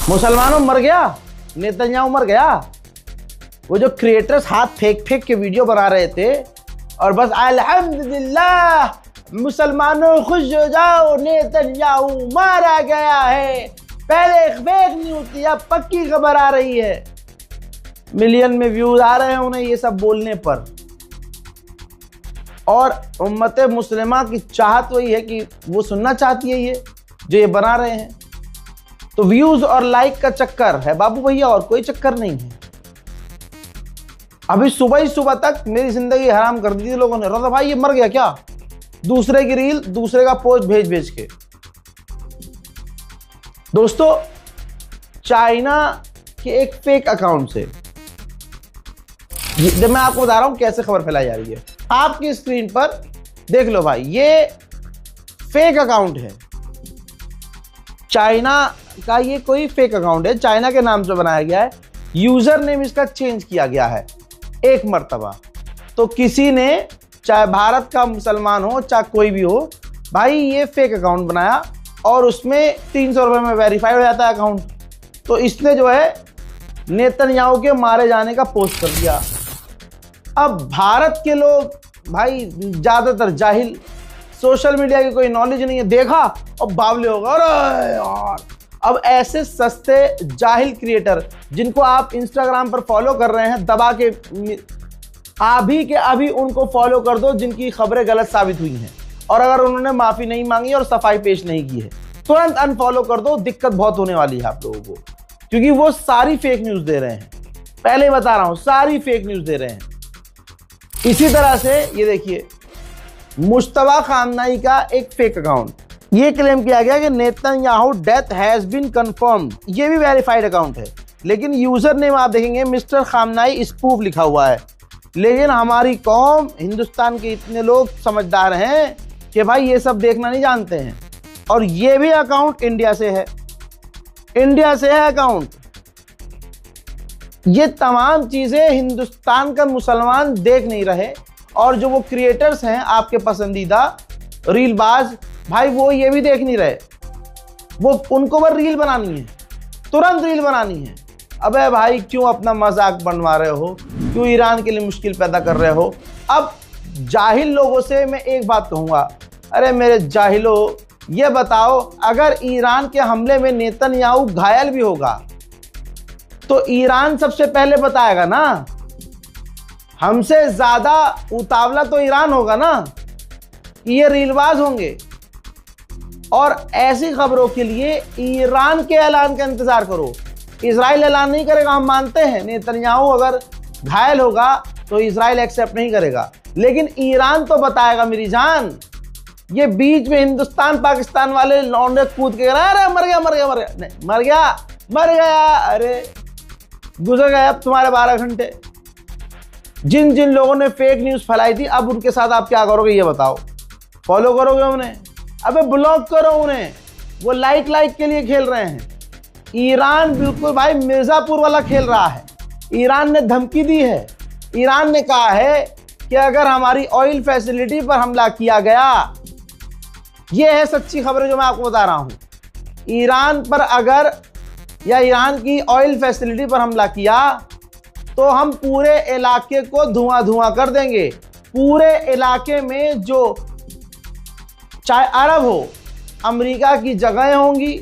मुसलमानों मर गया, नेतन्याहू मर गया। वो जो क्रिएटर्स हाथ फेंक फेंक के वीडियो बना रहे थे और बस अल्हम्दुलिल्लाह मुसलमानों खुश हो जाओ नेतन्याहू मारा गया है, पहले फेक न्यूज़ थी अब पक्की खबर आ रही है। मिलियन में व्यूज आ रहे हैं उन्हें ये सब बोलने पर। और उम्मत मुस्लिमा की चाहत वही है कि वो सुनना चाहती है ये जो ये बना रहे हैं। तो व्यूज और लाइक का चक्कर है बाबू भैया, और कोई चक्कर नहीं है। अभी सुबह ही सुबह तक मेरी जिंदगी हराम कर दी थी लोगों ने। रज़ा भाई ये मर गया क्या, दूसरे की रील दूसरे का पोस्ट भेज भेज के। दोस्तों चाइना के एक फेक अकाउंट से जब मैं आपको बता रहा हूं कैसे खबर फैलाई जा रही है, आपकी स्क्रीन पर देख लो भाई, ये फेक अकाउंट है। चाइना का ये कोई फेक अकाउंट है, चाइना के नाम से बनाया गया है। यूजर नेम इसका चेंज किया गया है एक मर्तबा। तो किसी ने, चाहे भारत का मुसलमान हो चाहे कोई भी हो भाई, ये फेक अकाउंट बनाया और उसमें 300 रुपये में वेरीफाई हो जाता है अकाउंट। तो इसने जो है नेतन्याहू के मारे जाने का पोस्ट कर दिया। अब भारत के लोग भाई ज्यादातर जाहिल, सोशल मीडिया की कोई नॉलेज नहीं है, देखा और बावले होगा। अरे यार, अब ऐसे सस्ते जाहिल क्रिएटर जिनको आप इंस्टाग्राम पर फॉलो कर रहे हैं, दबा के अभी के अभी उनको फॉलो कर दो जिनकी खबरें गलत साबित हुई हैं, और अगर उन्होंने माफी नहीं मांगी और सफाई पेश नहीं की है तुरंत अनफॉलो कर दो। दिक्कत बहुत होने वाली है आप लोगों को, क्योंकि वो सारी फेक न्यूज दे रहे हैं। पहले बता रहा हूं, सारी फेक न्यूज दे रहे हैं। इसी तरह से ये देखिए, मुश्तबा खामनाई का एक फेक अकाउंट, ये क्लेम किया गया कि Netanyahu death has been confirmed. ये भी वेरीफाइड अकाउंट है, लेकिन यूजर नेम आप देखेंगे मिस्टर खामनाई स्पूफ लिखा हुआ है। लेकिन हमारी कौम, हिंदुस्तान के इतने लोग समझदार हैं कि भाई ये सब देखना नहीं जानते हैं। और ये भी अकाउंट इंडिया से है, इंडिया से है अकाउंट। ये तमाम चीजें हिंदुस्तान का मुसलमान देख नहीं रहे, और जो वो क्रिएटर्स हैं आपके पसंदीदा रीलबाज भाई, वो ये भी देख नहीं रहे। वो उनको बस रील बनानी है, तुरंत रील बनानी है। अबे भाई क्यों अपना मजाक बनवा रहे हो, क्यों ईरान के लिए मुश्किल पैदा कर रहे हो। अब जाहिल लोगों से मैं एक बात कहूंगा, अरे मेरे जाहिलों, ये बताओ अगर ईरान के हमले में नेतन्याहू घायल भी होगा तो ईरान सबसे पहले बताएगा ना। हमसे ज्यादा उतावला तो ईरान होगा ना, ये रीलबाज होंगे। और ऐसी खबरों के लिए ईरान के ऐलान का इंतजार करो। इजराइल ऐलान नहीं करेगा, हम मानते हैं नेतन्याहू अगर घायल होगा तो इजराइल एक्सेप्ट नहीं करेगा, लेकिन ईरान तो बताएगा मेरी जान। ये बीच में हिंदुस्तान पाकिस्तान वाले लौंडे कूद के अरे मर गया मर गया मर गया, नहीं मर गया मर गया, अरे गुजर गए अब तुम्हारे 12 घंटे। जिन जिन लोगों ने फेक न्यूज फैलाई थी, अब उनके साथ आप क्या करोगे ये बताओ। फॉलो करोगे उन्हें? अबे ब्लॉक करो उन्हें, वो लाइक के लिए खेल रहे हैं। ईरान बिल्कुल भाई मिर्जापुर वाला खेल रहा है। ईरान ने धमकी दी है, ईरान ने कहा है कि अगर हमारी ऑयल फैसिलिटी पर हमला किया गया, ये है सच्ची खबर जो मैं आपको बता रहा हूं, ईरान पर अगर या ईरान की ऑयल फैसिलिटी पर हमला किया तो हम पूरे इलाके को धुआं धुआं कर देंगे। पूरे इलाके में जो चाहे अरब हो, अमेरिका की जगहें होंगी,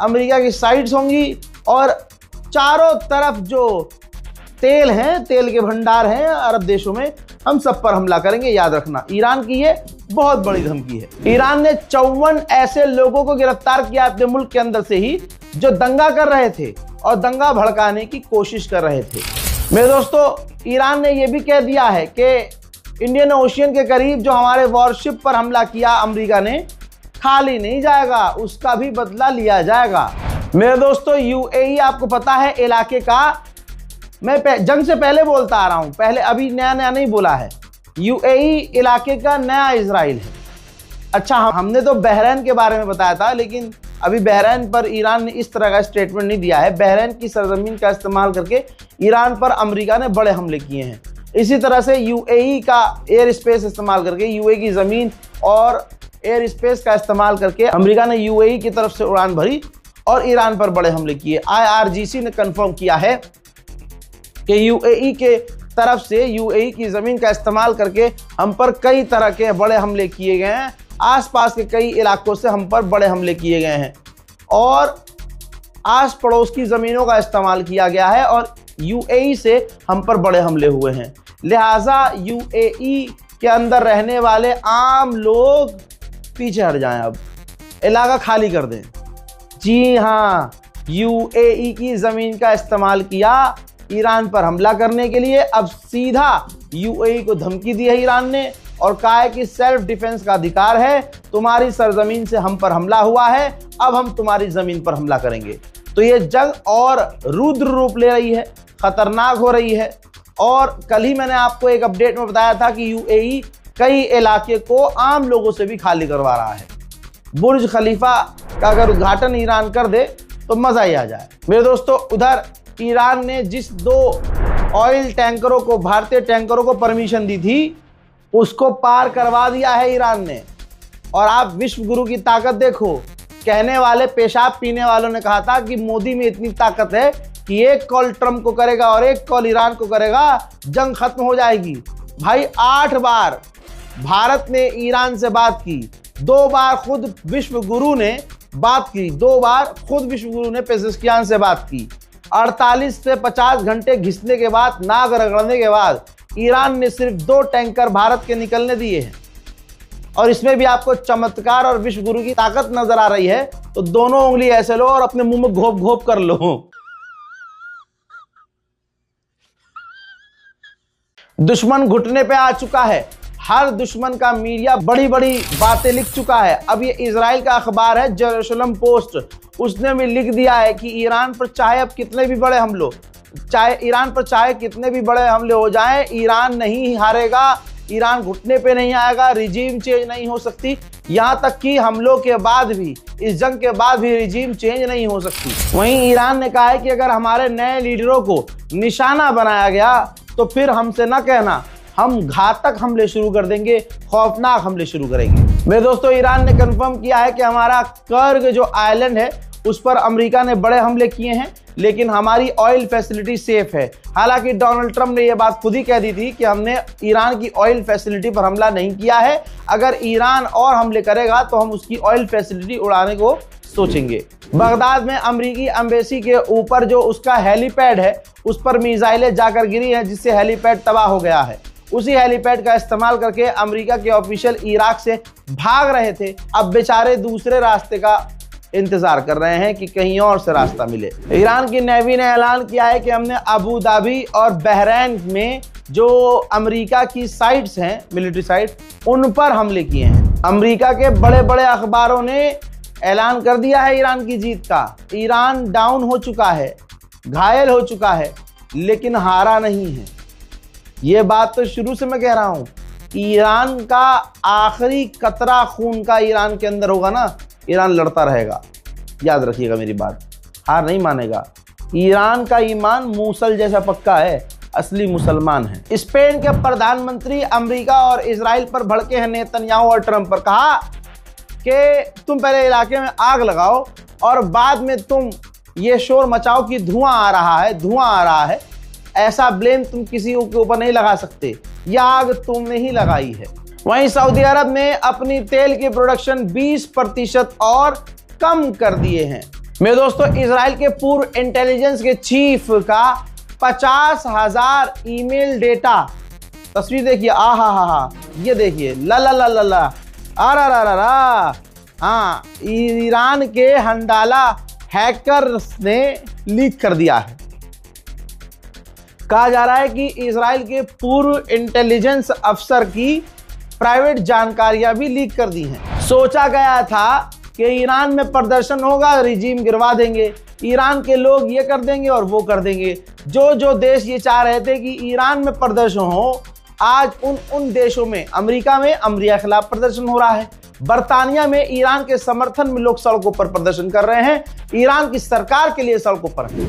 अमेरिका की साइट्स होंगी, और चारों तरफ जो तेल हैं, तेल के भंडार हैं अरब देशों में, हम सब पर हमला करेंगे। याद रखना, ईरान की ये बहुत बड़ी धमकी है। ईरान ने 54 ऐसे लोगों को गिरफ्तार किया अपने मुल्क के अंदर से ही जो दंगा कर रहे थे और दंगा भड़काने की कोशिश कर रहे थे। मेरे दोस्तों, ईरान ने यह भी कह दिया है कि इंडियन ओशियन के करीब जो हमारे वॉरशिप पर हमला किया अमेरिका ने, खाली नहीं जाएगा, उसका भी बदला लिया जाएगा। मेरे दोस्तों, यूएई आपको पता है इलाके का, मैं जंग से पहले बोलता आ रहा हूं, पहले अभी नया नया नहीं बोला है, यूएई इलाके का नया इजराइल है। अच्छा, हमने तो बहरैन के बारे में बताया था, लेकिन अभी बहरैन पर ईरान ने इस तरह का स्टेटमेंट नहीं दिया है। बहरैन की सरजमीन का इस्तेमाल करके ईरान पर अमेरिका ने बड़े हमले किए हैं। इसी तरह से यूएई का एयर स्पेस इस्तेमाल करके, यूएई की ज़मीन और एयर स्पेस का इस्तेमाल करके अमेरिका ने यूएई की तरफ से उड़ान भरी और ईरान पर बड़े हमले किए। IRGC ने कंफर्म किया है कि यूएई के तरफ से यूएई की जमीन का इस्तेमाल करके हम पर कई तरह के बड़े हमले किए गए हैं। आसपास के कई इलाकों से हम पर बड़े हमले किए गए हैं और आस पड़ोस की जमीनों का इस्तेमाल किया गया है और यूएई से हम पर बड़े हमले हुए हैं। लिहाजा यूएई के अंदर रहने वाले आम लोग पीछे हट जाएं, अब इलाका खाली कर दें। जी हाँ, यूएई की जमीन का इस्तेमाल किया ईरान पर हमला करने के लिए। अब सीधा यूएई को धमकी दी है ईरान ने और कहा है कि सेल्फ डिफेंस का अधिकार है, तुम्हारी सरजमीन से हम पर हमला हुआ है, अब हम तुम्हारी जमीन पर हमला करेंगे। तो ये जंग और रुद्र रूप ले रही है, खतरनाक हो रही है। और कल ही मैंने आपको एक अपडेट में बताया था कि यूएई कई इलाके को आम लोगों से भी खाली करवा रहा है। बुर्ज खलीफा का अगर उद्घाटन ईरान कर दे तो मजा ही आ जाए। मेरे दोस्तों, उधर ईरान ने जिस 2 ऑयल टैंकरों को, भारतीय टैंकरों को परमिशन दी थी, उसको पार करवा दिया है ईरान ने। और आप विश्व गुरु की ताकत देखो। कहने वाले पेशाब पीने वालों ने कहा था कि मोदी में इतनी ताकत है कि एक कॉल ट्रंप को करेगा और एक कॉल ईरान को करेगा, जंग खत्म हो जाएगी। भाई 8 बार भारत ने ईरान से बात की, 2 बार खुद विश्व गुरु ने बात की, 2 बार खुद विश्व गुरु ने पेजेश्कियान से बात की। 48 से 50 घंटे घिसने के बाद, नाक रगड़ने के बाद ईरान ने सिर्फ 2 टैंकर भारत के निकलने दिए हैं। और इसमें भी आपको चमत्कार और विश्व गुरु की ताकत नजर आ रही है तो दोनों उंगली ऐसे लो और अपने मुंह में घोप घोप कर लो। दुश्मन घुटने पे आ चुका है। हर दुश्मन का मीडिया बड़ी बड़ी बातें लिख चुका है। अब ये इजराइल का अखबार है जेरूसलम पोस्ट, उसने भी लिख दिया है कि ईरान पर चाहे अब कितने भी बड़े हमले, ईरान पर चाहे कितने भी बड़े हमले हो जाएं, ईरान नहीं हारेगा, ईरान घुटने पे नहीं आएगा, रिजीम चेंज नहीं हो सकती। यहां तक कि हमलों के बाद भी, इस जंग के बाद भी रिजीम चेंज नहीं हो सकती। वहीं ईरान ने कहा है कि अगर हमारे नए लीडरों को निशाना बनाया गया तो फिर हमसे ना कहना, हम घातक हमले शुरू कर देंगे, खौफनाक हमले शुरू करेंगे। मेरे दोस्तों, ईरान ने कंफर्म किया है कि हमारा कर्ग जो आइलैंड है उस पर अमेरिका ने बड़े हमले किए हैं, लेकिन हमारी ऑयल फैसिलिटी सेफ है। हालांकि डोनाल्ड ट्रंप ने यह बात खुद ही कह दी थी कि हमने ईरान की ऑयल फैसिलिटी पर हमला नहीं किया है, अगर ईरान और हमले करेगा तो हम उसकी ऑयल फैसिलिटी उड़ाने को सोचेंगे। बगदाद में अमेरिकी एम्बेसी के ऊपर जो उसका हेलीपैड है उस पर मिसाइलें जाकर गिरी हैं, जिससे हेलीपैड तबाह हो गया है। उसी हेलीपैड का इस्तेमाल करके अमेरिका के ऑफिशियल इराक से भाग रहे थे। अब बेचारे दूसरे रास्ते का इंतजार कर रहे हैं कि कहीं और से रास्ता मिले। ईरान की नेवी ने ऐलान किया है कि हमने अबू धाबी और बहरैन में जो अमेरिका की साइट्स हैं, मिलिट्री साइट, उन पर हमले किए हैं। अमेरिका के बड़े बड़े अखबारों ने ऐलान कर दिया है ईरान की जीत का। ईरान डाउन हो चुका है, घायल हो चुका है, लेकिन हारा नहीं है। ये बात तो शुरू से मैं कह रहा हूं, ईरान का आखिरी कतरा खून का ईरान के अंदर होगा ना, ईरान लड़ता रहेगा। याद रखिएगा मेरी बात, हार नहीं मानेगा। ईरान का ईमान मूसल जैसा पक्का है, असली मुसलमान है। स्पेन के प्रधानमंत्री अमेरिका और इजराइल पर भड़के हैं नेतन्याहू और ट्रंप पर। कहा कि तुम पहले इलाके में आग लगाओ और बाद में तुम ये शोर मचाओ कि धुआं आ रहा है, धुआं आ रहा है। ऐसा ब्लेम तुम किसी के ऊपर नहीं लगा सकते, यह आग तुमने ही लगाई है। वहीं सऊदी अरब ने अपनी तेल की प्रोडक्शन 20% और कम कर दिए हैं। मेरे दोस्तों, इजराइल के पूर्व इंटेलिजेंस के चीफ का 50,000 ईमेल डेटा, तस्वीर देखिए, आहा, ये देखिए, ला ला ला ला ला, आ, हाँ, ईरान के हंडाला हैकर्स ने लीक कर दिया है। कहा जा रहा है कि इजराइल के पूर्व इंटेलिजेंस अफसर की प्राइवेट जानकारियां भी लीक कर दी हैं। सोचा गया था कि ईरान में प्रदर्शन होगा, रिजीम गिरवा देंगे, ईरान के लोग ये कर देंगे और वो कर देंगे। जो देश ये चाह रहे थे कि ईरान में प्रदर्शन हो, आज उन देशों में, अमेरिका में अमेरिका के खिलाफ प्रदर्शन हो रहा है, बर्तानिया में ईरान के समर्थन में लोग सड़कों पर प्रदर्शन कर रहे हैं, ईरान की सरकार के लिए सड़कों पर हैं।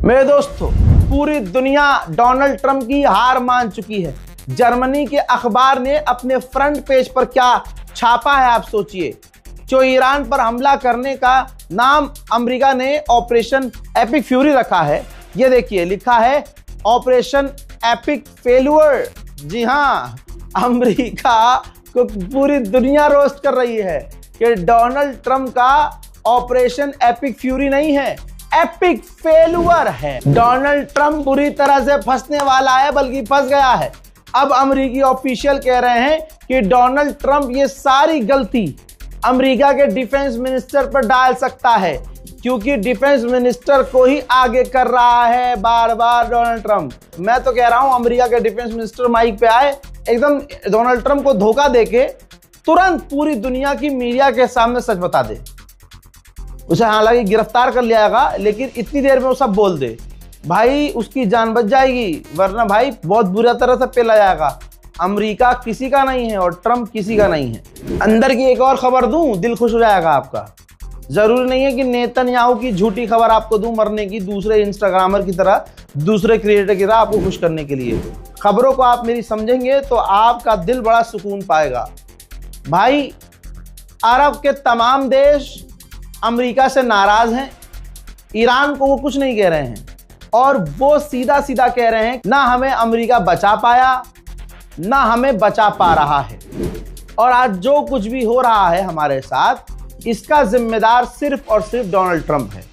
मेरे दोस्तों, पूरी दुनिया डोनाल्ड ट्रंप की हार मान चुकी है। जर्मनी के अखबार ने अपने फ्रंट पेज पर क्या छापा है आप सोचिए। जो ईरान पर हमला करने का नाम अमेरिका ने ऑपरेशन एपिक फ्यूरी रखा है, ये देखिए लिखा है ऑपरेशन एपिक फेल्यूर। जी हाँ, अमेरिका को पूरी दुनिया रोस्ट कर रही है कि डोनाल्ड ट्रंप का ऑपरेशन एपिक फ्यूरी नहीं है, एपिक फेल्यूर है। डोनाल्ड ट्रंप बुरी तरह से फंसने वाला है, बल्कि फंस गया है। अब अमेरिकी ऑफिशियल कह रहे हैं कि डोनाल्ड ट्रंप ये सारी गलती अमेरिका के डिफेंस मिनिस्टर पर डाल सकता है, क्योंकि डिफेंस मिनिस्टर को ही आगे कर रहा है बार बार डोनाल्ड ट्रंप। मैं तो कह रहा हूं अमेरिका के डिफेंस मिनिस्टर माइक पे आए, एकदम डोनाल्ड ट्रंप को धोखा देके तुरंत पूरी दुनिया की मीडिया के सामने सच बता दे। उसे हालांकि गिरफ्तार कर लिया जाएगा, लेकिन इतनी देर में वो सब बोल दे, भाई उसकी जान बच जाएगी, वरना भाई बहुत बुरा तरह से पेला जाएगा। अमेरिका किसी का नहीं है और ट्रंप किसी का नहीं है। अंदर की एक और खबर दूं, दिल खुश हो जाएगा आपका। जरूरी नहीं है कि नेतन्याहू की झूठी खबर आपको दूं मरने की, दूसरे इंस्टाग्रामर की तरह, दूसरे क्रिएटर की तरह आपको खुश करने के लिए। खबरों को आप मेरी समझेंगे तो आपका दिल बड़ा सुकून पाएगा। भाई, अरब के तमाम देश अमेरिका से नाराज हैं। ईरान को वो कुछ नहीं कह रहे हैं और वो सीधा सीधा कह रहे हैं ना हमें अमेरिका बचा पाया, ना हमें बचा पा रहा है। और आज जो कुछ भी हो रहा है हमारे साथ, इसका जिम्मेदार सिर्फ और सिर्फ डोनाल्ड ट्रंप है।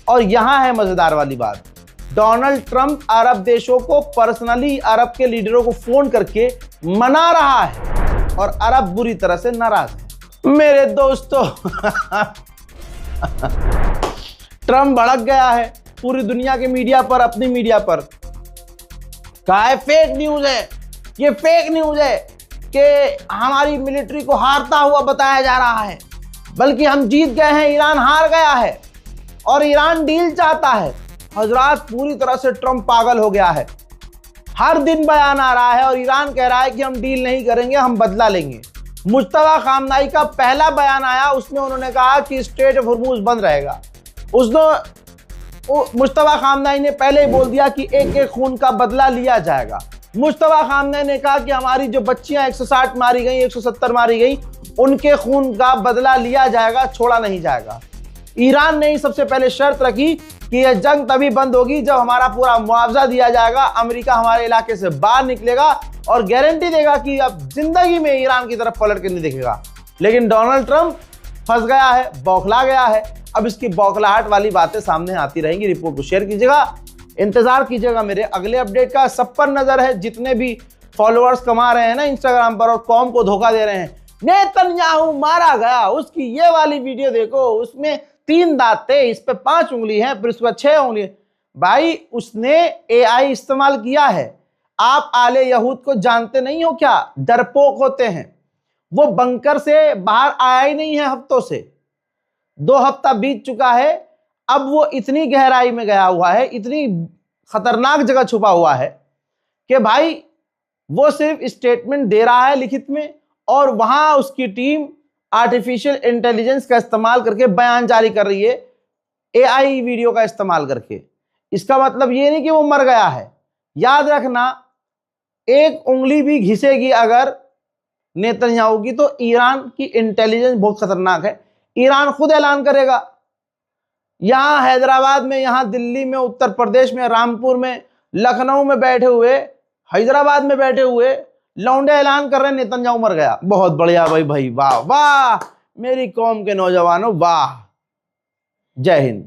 और यहां है मजेदार वाली बात, डोनाल्ड ट्रंप अरब देशों को पर्सनली, अरब के लीडरों को फोन करके मना रहा है और अरब बुरी तरह से नाराज है। मेरे दोस्तों ट्रंप भड़क गया है पूरी दुनिया के मीडिया पर, अपनी मीडिया पर। कहा है फेक न्यूज है, ये फेक न्यूज है कि हमारी मिलिट्री को हारता हुआ बताया जा रहा है, बल्कि हम जीत गए हैं, ईरान हार गया है और ईरान डील चाहता है। हजरात, पूरी तरह से ट्रंप पागल हो गया है। हर दिन बयान आ रहा है और ईरान कह रहा है कि हम डील नहीं करेंगे, हम बदला लेंगे। मुश्तबा खामनाई का पहला बयान आया, उसमें उन्होंने कहा कि स्ट्रेट ऑफ हॉर्मुज बंद रहेगा। मुश्तबा खामनाई ने पहले ही बोल दिया कि एक एक खून का बदला लिया जाएगा। मुश्तबा खामनाई ने कहा कि हमारी जो बच्चियां 160 मारी गई, 170 मारी गई, उनके खून का बदला लिया जाएगा, छोड़ा नहीं जाएगा। ईरान ने ही सबसे पहले शर्त रखी कि यह जंग तभी बंद होगी जब हमारा पूरा मुआवजा दिया जाएगा, अमेरिका हमारे इलाके से बाहर निकलेगा और गारंटी देगा कि अब जिंदगी में ईरान की तरफ पलट के नहीं देखेगा। लेकिन डोनाल्ड ट्रंप फंस गया है, बौखला गया है। अब इसकी बौखलाहट वाली बातें सामने आती रहेंगी। रिपोर्ट को शेयर कीजिएगा, इंतजार कीजिएगा मेरे अगले अपडेट का। सब पर नजर है, जितने भी फॉलोअर्स कमा रहे हैं ना इंस्टाग्राम पर और कौम को धोखा दे रहे हैं। नेतन्याहू मारा गया, उसकी ये वाली वीडियो देखो, उसमें 3 दांत थे, इस पे 5 उंगली है, फिर उसके 6 उंगली। भाई, उसने AI इस्तेमाल किया है। आप आले यहूद को जानते नहीं हो क्या? डरपोक होते हैं। वो बंकर से बाहर आया ही नहीं है हफ्तों से। 2 हफ्ता बीत चुका है, अब वो इतनी गहराई में गया हुआ है, इतनी खतरनाक जगह छुपा हुआ है कि भाई वो सिर्फ स्टेटमेंट दे रहा है लिखित में, और वहां उसकी टीम आर्टिफिशियल इंटेलिजेंस का इस्तेमाल करके बयान जारी कर रही है, AI वीडियो का इस्तेमाल करके। इसका मतलब ये नहीं कि वो मर गया है। याद रखना, एक उंगली भी घिसेगी अगर नेतन्याहू की, तो ईरान की इंटेलिजेंस बहुत खतरनाक है। ईरान खुद ऐलान करेगा। यहां हैदराबाद में, यहां दिल्ली में, उत्तर प्रदेश में, रामपुर में, लखनऊ में बैठे हुए, हैदराबाद में बैठे हुए लौंडे ऐलान कर रहे हैं नेतन्याहू मर गया। बहुत बढ़िया भाई, वाह वाह मेरी कौम के नौजवानों, वाह। जय हिंद।